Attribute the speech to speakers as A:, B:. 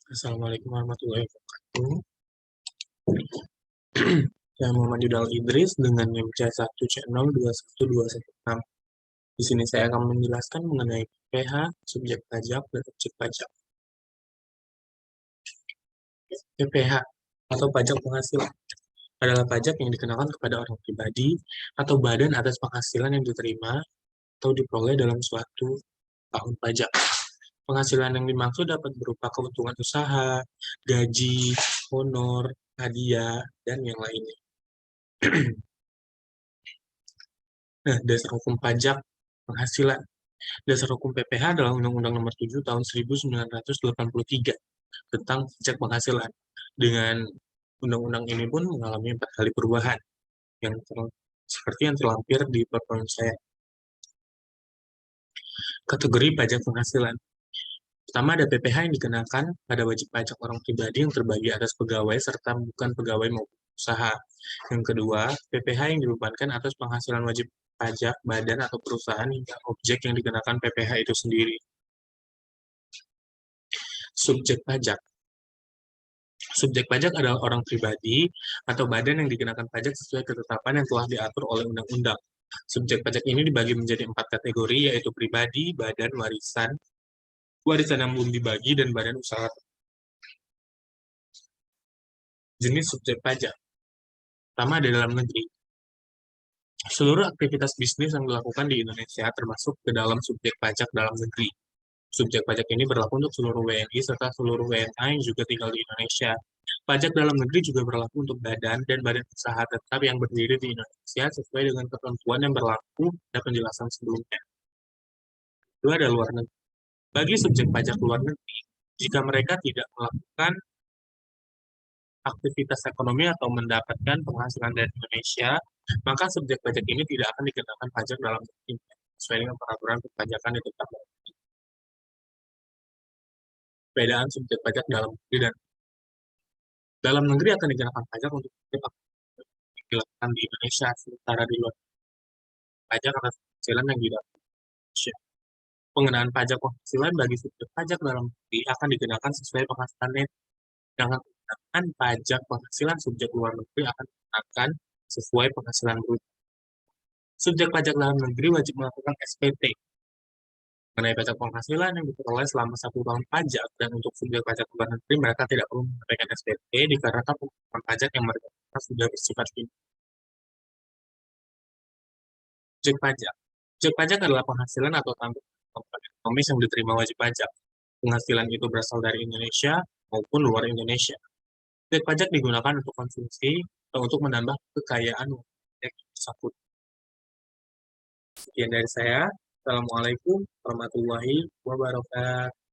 A: Assalamualaikum warahmatullahi wabarakatuh. Saya Muhammad Yudal Idris dengan NIM C1C021216. Di sini saya akan menjelaskan mengenai PPh, subjek pajak, dan objek pajak. PPh atau pajak penghasilan adalah pajak yang dikenakan kepada orang pribadi atau badan atas penghasilan yang diterima atau diperoleh dalam suatu tahun pajak. Penghasilan yang dimaksud dapat berupa keuntungan usaha, gaji, honor, hadiah, dan yang lainnya. Nah, dasar hukum pajak penghasilan. Dasar hukum PPh adalah Undang-Undang Nomor 7 Tahun 1983 tentang pajak penghasilan. Dengan undang-undang ini pun mengalami 4 kali perubahan, yang seperti yang terlampir di PowerPoint saya. Kategori pajak penghasilan. Pertama ada PPh yang dikenakan pada wajib pajak orang pribadi yang terbagi atas pegawai serta bukan pegawai maupun usaha. Yang kedua, PPh yang dibebankan atas penghasilan wajib pajak badan atau perusahaan hingga objek yang dikenakan PPh itu sendiri. Subjek pajak. Subjek pajak adalah orang pribadi atau badan yang dikenakan pajak sesuai ketetapan yang telah diatur oleh undang-undang. Subjek pajak ini dibagi menjadi 4 kategori, yaitu pribadi, badan, warisan, warisan yang belum dibagi, dan badan usaha. Jenis subjek pajak. Pertama ada dalam negeri. Seluruh aktivitas bisnis yang dilakukan di Indonesia termasuk ke dalam subjek pajak dalam negeri. Subjek pajak ini berlaku untuk seluruh WNI serta seluruh WNA yang juga tinggal di Indonesia. Pajak dalam negeri juga berlaku untuk badan dan badan usaha tetap yang berdiri di Indonesia sesuai dengan ketentuan yang berlaku dan penjelasan sebelumnya. Kedua ada luar negeri. Bagi subjek pajak luar negeri, jika mereka tidak melakukan aktivitas ekonomi atau mendapatkan penghasilan dari Indonesia, maka subjek pajak ini tidak akan dikenakan pajak dalam negeri sesuai dengan peraturan perpajakan yang ditetapkan. Perbedaan subjek pajak dalam negeri dan dalam negeri akan dikenakan pajak untuk setiap aktivitas yang dilakukan di Indonesia, sementara di luar pajak atas penghasilan yang didapat di Indonesia. Pengenaan pajak penghasilan bagi subjek pajak dalam negeri akan dikenakan sesuai penghasilan net, sedangkan pengenaan pajak penghasilan subjek luar negeri akan dikenakan sesuai penghasilan bruto. Subjek pajak dalam negeri wajib melakukan SPT mengenai pajak penghasilan yang diperoleh selama 1 tahun pajak, dan untuk subjek pajak luar negeri mereka tidak perlu menyampaikan SPT dikarenakan penghasilan pajak yang mereka sudah bersifat tinggi. Objek pajak. Objek pajak adalah penghasilan atau tanggungan ekonomis yang diterima wajib pajak. Penghasilan itu berasal dari Indonesia maupun luar Indonesia. Objek pajak digunakan untuk konsumsi atau untuk menambah kekayaan yang bersangkutan. Sekian dari saya. Assalamualaikum warahmatullahi wabarakatuh.